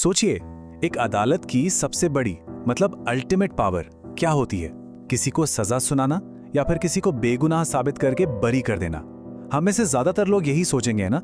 सोचिए, एक अदालत की सबसे बड़ी मतलब अल्टीमेट पावर क्या होती है? किसी को सजा सुनाना या फिर किसी को बेगुनाह साबित करके बरी कर देना। हम में से ज्यादातर लोग यही सोचेंगे ना।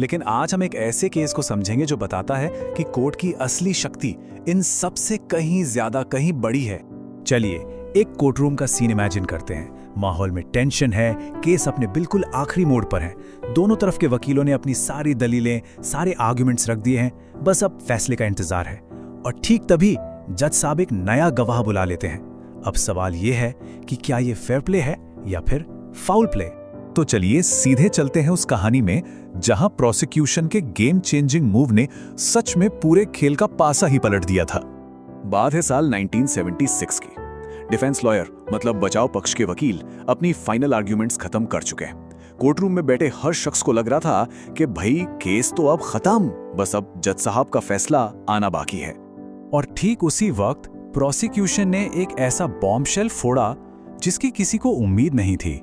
लेकिन आज हम एक ऐसे केस को समझेंगे जो बताता है कि कोर्ट की असली शक्ति इन सबसे कहीं ज्यादा कहीं बड़ी है। चलिए एक कोर्टरूम का सीन इमेजिन करते हैं। माहौल में टेंशन है, केस अपने बिल्कुल आखिरी मोड़ पर है। दोनों तरफ के वकीलों ने अपनी सारी दलीलें, सारे आर्गुमेंट्स रख दिए हैं, बस अब फैसले का इंतजार है। और ठीक तभी जज साहब एक नया गवाह बुला लेते हैं। अब सवाल यह है कि क्या ये फेयर प्ले है या फिर फाउल प्ले? तो चलिए सीधे चलते हैं उस कहानी में जहां प्रोसिक्यूशन के गेम चेंजिंग मूव ने सच में पूरे खेल का पासा ही पलट दिया था। बात है साल 1976 की। डिफेंस लॉयर मतलब बचाव पक्ष के वकील अपनी फाइनल आर्ग्यूमेंट्स खत्म कर चुके हैं। कोर्टरूम में बैठे हर शख्स को लग रहा था कि भाई केस तो अब खत्म, बस अब जज साहब का फैसला आना बाकी है। और ठीक उसी वक्त प्रोसिक्यूशन ने एक ऐसा बॉम्बशेल फोड़ा जिसकी किसी को उम्मीद नहीं थी।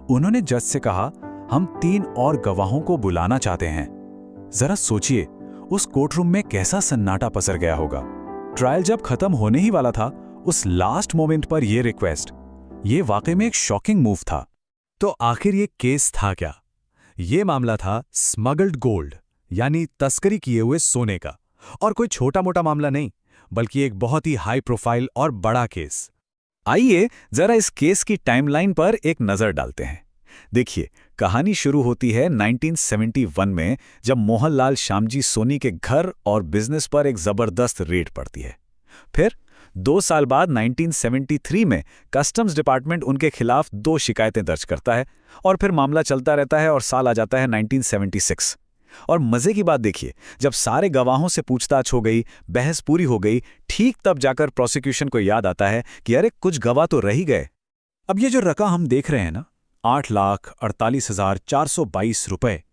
उन्होंने जज से कहा, हम 3 और गवाहों को बुलाना चाहते हैं। जरा सोचिए उस कोर्टरूम में कैसा सन्नाटा पसर गया होगा। ट्रायल जब खत्म होने ही वाला था, उस लास्ट मोमेंट पर यह रिक्वेस्ट, ये वाकई में एक शॉकिंग मूव था। तो आखिर ये केस था क्या? ये मामला था स्मगल्ड गोल्ड यानी तस्करी किए हुए सोने का। और कोई छोटा मोटा मामला नहीं, बल्कि एक बहुत ही हाई प्रोफाइल और बड़ा केस। आइए जरा इस केस की टाइमलाइन पर एक नजर डालते हैं। देखिए, कहानी शुरू होती है 1971 में, जब मोहनलाल श्यामजी सोनी के घर और बिजनेस पर एक जबरदस्त रेड पड़ती है। फिर 2 साल बाद 1973 में कस्टम्स डिपार्टमेंट उनके खिलाफ 2 शिकायतें दर्ज करता है और फिर मामला चलता रहता है और साल आ जाता है 1976। और मजे की बात देखिए, जब सारे गवाहों से पूछताछ हो गई, बहस पूरी हो गई, ठीक तब जाकर प्रोसिक्यूशन को याद आता है कि अरे कुछ गवाह तो रह ही गए। अब ये जो रकम हम देख रहे हैं ना, 8,48,422 रुपए,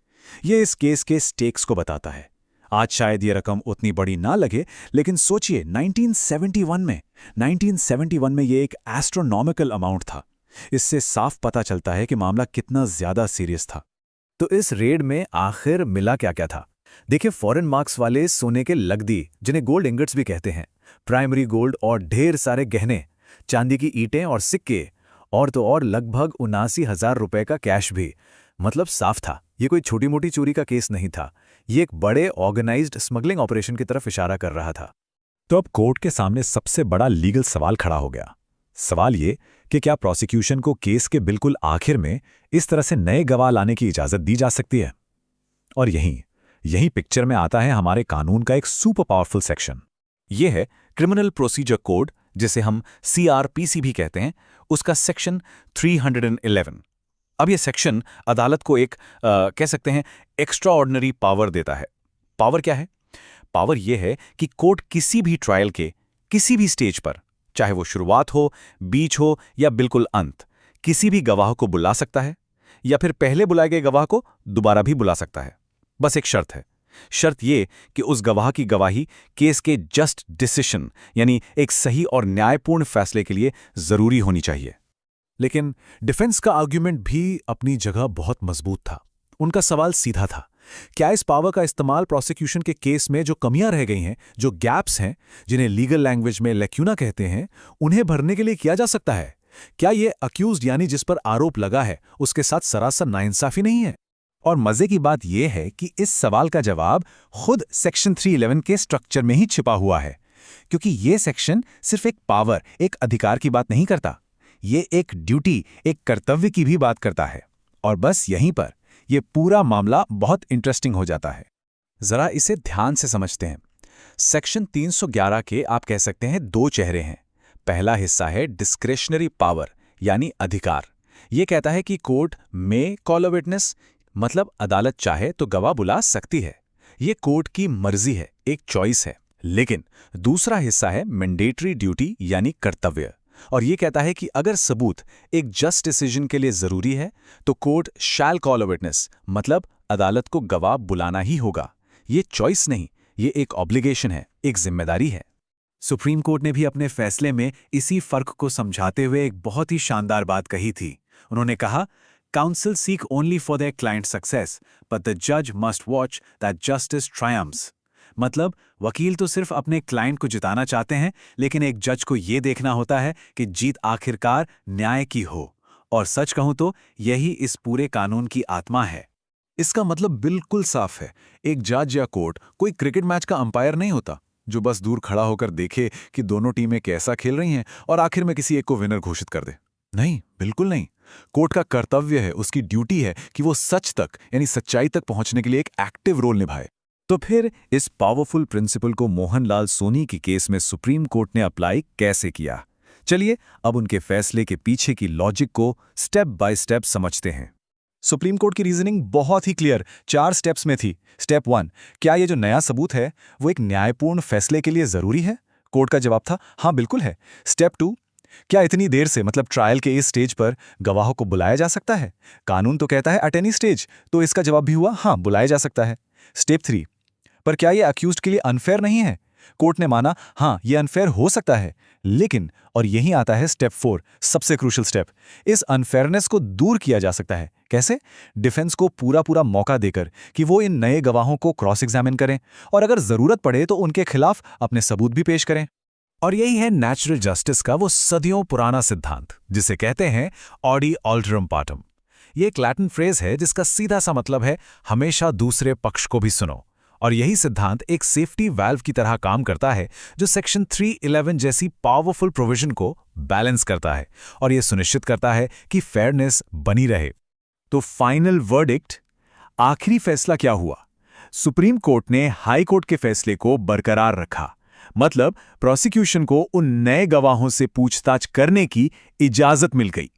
ये इस केस के स्टेक्स को बताता है। आज शायद ये रकम उतनी बड़ी ना लगे, लेकिन सोचिए 1971 में ये एक एस्ट्रोनॉमिकल अमाउंट था। इससे साफ पता चलता है कि मामला कितना ज्यादा सीरियस था। तो इस रेड में आखिर मिला क्या क्या था? देखिए, फॉरेन मार्क्स वाले सोने के लगदी, जिन्हें गोल्ड इंगट्स भी कहते हैं, प्राइमरी गोल्ड और ढेर सारे गहने, चांदी की ईंटें और सिक्के, और तो और लगभग 79,000 रुपए का कैश भी। मतलब साफ था, ये कोई छोटी मोटी चोरी का केस नहीं था। ये एक बड़े ऑर्गेनाइज्ड स्मगलिंग ऑपरेशन की तरफ इशारा कर रहा था। तो अब कोर्ट के सामने सबसे बड़ा लीगल सवाल खड़ा हो गया। सवाल ये कि क्या प्रोसिक्यूशन को केस के बिल्कुल आखिर में इस तरह से नए गवाह लाने की इजाजत दी जा सकती है? और यही पिक्चर में आता है हमारे कानून का एक सुपर पावरफुल सेक्शन। यह है क्रिमिनल प्रोसीजर कोड, जिसे हम CRPC भी कहते हैं, उसका सेक्शन 311। अब यह सेक्शन अदालत को एक कह सकते हैं एक्स्ट्रा ऑर्डिनरी पावर देता है। पावर क्या है? पावर यह है कि कोर्ट किसी भी ट्रायल के किसी भी स्टेज पर, चाहे वो शुरुआत हो, बीच हो या बिल्कुल अंत, किसी भी गवाह को बुला सकता है या फिर पहले बुलाए गए गवाह को दोबारा भी बुला सकता है। बस एक शर्त है। शर्त यह कि उस गवाह की गवाही केस के जस्ट डिसीजन यानी एक सही और न्यायपूर्ण फैसले के लिए जरूरी होनी चाहिए। लेकिन डिफेंस का आर्ग्यूमेंट भी अपनी जगह बहुत मजबूत था। उनका सवाल सीधा था, क्या इस पावर का इस्तेमाल प्रोसिक्यूशन के केस में जो कमियां रह गई हैं, जो गैप्स हैं, जिन्हें लीगल लैंग्वेज में लैक्यूना कहते हैं, उन्हें भरने के लिए किया जा सकता है? क्या ये अक्यूज्ड यानी जिस पर आरोप लगा है उसके साथ सरासर नाइंसाफी नहीं है? और मजे की बात यह है कि इस सवाल का जवाब खुद सेक्शन 311 के स्ट्रक्चर में ही छिपा हुआ है, क्योंकि यह सेक्शन सिर्फ एक पावर, एक अधिकार की बात नहीं करता। ये एक ड्यूटी, एक कर्तव्य की भी बात करता है। और बस यहीं पर यह पूरा मामला बहुत इंटरेस्टिंग हो जाता है। जरा इसे ध्यान से समझते हैं। सेक्शन 311 के आप कह सकते हैं 2 चेहरे हैं। पहला हिस्सा है डिस्क्रेशनरी पावर यानी अधिकार। यह कहता है कि कोर्ट में कॉल अ विटनेस, मतलब अदालत चाहे तो गवाह बुला सकती है। यह कोर्ट की मर्जी है, एक चॉइस है। लेकिन दूसरा हिस्सा है मैंडेटरी ड्यूटी यानी कर्तव्य, और यह कहता है कि अगर सबूत एक जस्ट डिसीजन के लिए जरूरी है तो court shell call a witness, मतलब अदालत को गवाह बुलाना ही होगा। ये चॉइस नहीं, ये एक ऑब्लिगेशन है, एक जिम्मेदारी है। सुप्रीम कोर्ट ने भी अपने फैसले में इसी फर्क को समझाते हुए एक बहुत ही शानदार बात कही थी। उन्होंने कहा, counsel seek only for their client success, but the जज must watch that justice triumphs. मतलब वकील तो सिर्फ अपने क्लाइंट को जिताना चाहते हैं, लेकिन एक जज को यह देखना होता है कि जीत आखिरकार न्याय की हो। और सच कहूं तो यही इस पूरे कानून की आत्मा है। इसका मतलब बिल्कुल साफ है, एक जज या कोर्ट कोई क्रिकेट मैच का अंपायर नहीं होता जो बस दूर खड़ा होकर देखे कि दोनों टीमें कैसा खेल रही हैं और आखिर में किसी एक को विनर घोषित कर दे। नहीं, बिल्कुल नहीं। कोर्ट का कर्तव्य है, उसकी ड्यूटी है कि वो सच तक यानी सच्चाई तक पहुंचने के लिए एक एक्टिव रोल निभाए। तो फिर इस पावरफुल प्रिंसिपल को मोहनलाल सोनी के केस में सुप्रीम कोर्ट ने अप्लाई कैसे किया? चलिए अब उनके फैसले के पीछे की लॉजिक को स्टेप बाय स्टेप समझते हैं। सुप्रीम कोर्ट की रीजनिंग बहुत ही क्लियर 4 स्टेप्स में थी। स्टेप 1, क्या ये जो नया सबूत है वो एक न्यायपूर्ण फैसले के लिए जरूरी है? कोर्ट का जवाब था हाँ, बिल्कुल है। स्टेप 2, क्या इतनी देर से मतलब ट्रायल के इस स्टेज पर गवाहों को बुलाया जा सकता है? कानून तो कहता है एट एनी स्टेज, तो इसका जवाब भी हुआ हाँ, बुलाया जा सकता है। स्टेप 3, पर क्या ये अक्यूज्ड के लिए अनफेयर नहीं है? कोर्ट ने माना हाँ, ये अनफेयर हो सकता है, लेकिन और यहीं आता है स्टेप 4, सबसे क्रूशियल स्टेप, इस अनफेयरनेस को दूर किया जा सकता है। कैसे? डिफेंस को पूरा मौका देकर कि वो इन नए गवाहों को क्रॉस एग्जामिन करें और अगर जरूरत पड़े तो उनके खिलाफ अपने सबूत भी पेश करें। और यही है नेचुरल जस्टिस का वो सदियों पुराना सिद्धांत, जिसे कहते हैं ऑडी ऑल्टरम पार्टम। ये एक लैटिन फ्रेज है जिसका सीधा सा मतलब है हमेशा दूसरे पक्ष को भी सुनो। और यही सिद्धांत एक सेफ्टी वाल्व की तरह काम करता है जो सेक्शन 311 जैसी पावरफुल प्रोविजन को बैलेंस करता है और यह सुनिश्चित करता है कि फेयरनेस बनी रहे। तो फाइनल वर्डिक्ट, आखिरी फैसला क्या हुआ? सुप्रीम कोर्ट ने हाई कोर्ट के फैसले को बरकरार रखा, मतलब प्रोसिक्यूशन को उन नए गवाहों से पूछताछ करने की इजाजत मिल गई।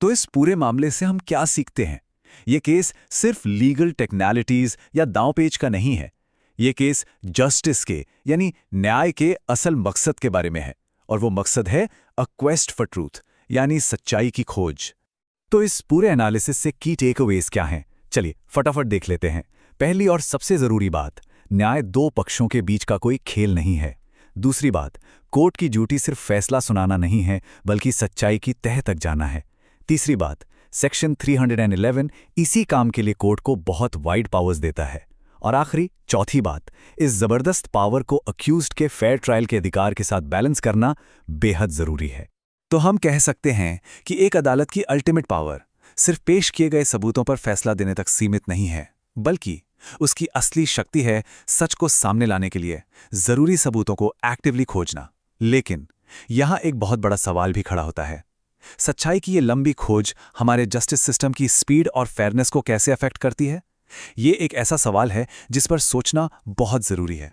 तो इस पूरे मामले से हम क्या सीखते हैं? यह केस सिर्फ लीगल टेक्निकलिटीज या दांवपेच का नहीं है। यह केस जस्टिस के यानी न्याय के असल मकसद के बारे में है, और वो मकसद है अ क्वेस्ट फॉर ट्रूथ यानी सच्चाई की खोज। तो इस पूरे एनालिसिस से की टेकअवेज क्या हैं? चलिए फटाफट देख लेते हैं। पहली और सबसे जरूरी बात, न्याय दो पक्षों के बीच का कोई खेल नहीं है। दूसरी बात, कोर्ट की ड्यूटी सिर्फ फैसला सुनाना नहीं है बल्कि सच्चाई की तह तक जाना है। तीसरी बात, सेक्शन 311 इसी काम के लिए कोर्ट को बहुत वाइड पावर्स देता है। और आखिरी चौथी बात, इस जबरदस्त पावर को अक्यूज्ड के फेयर ट्रायल के अधिकार के साथ बैलेंस करना बेहद जरूरी है। तो हम कह सकते हैं कि एक अदालत की अल्टीमेट पावर सिर्फ पेश किए गए सबूतों पर फैसला देने तक सीमित नहीं है, बल्कि उसकी असली शक्ति है सच को सामने लाने के लिए जरूरी सबूतों को एक्टिवली खोजना। लेकिन यहां एक बहुत बड़ा सवाल भी खड़ा होता है, सच्चाई की ये लंबी खोज हमारे जस्टिस सिस्टम की स्पीड और फेयरनेस को कैसे अफेक्ट करती है? ये एक ऐसा सवाल है जिस पर सोचना बहुत जरूरी है।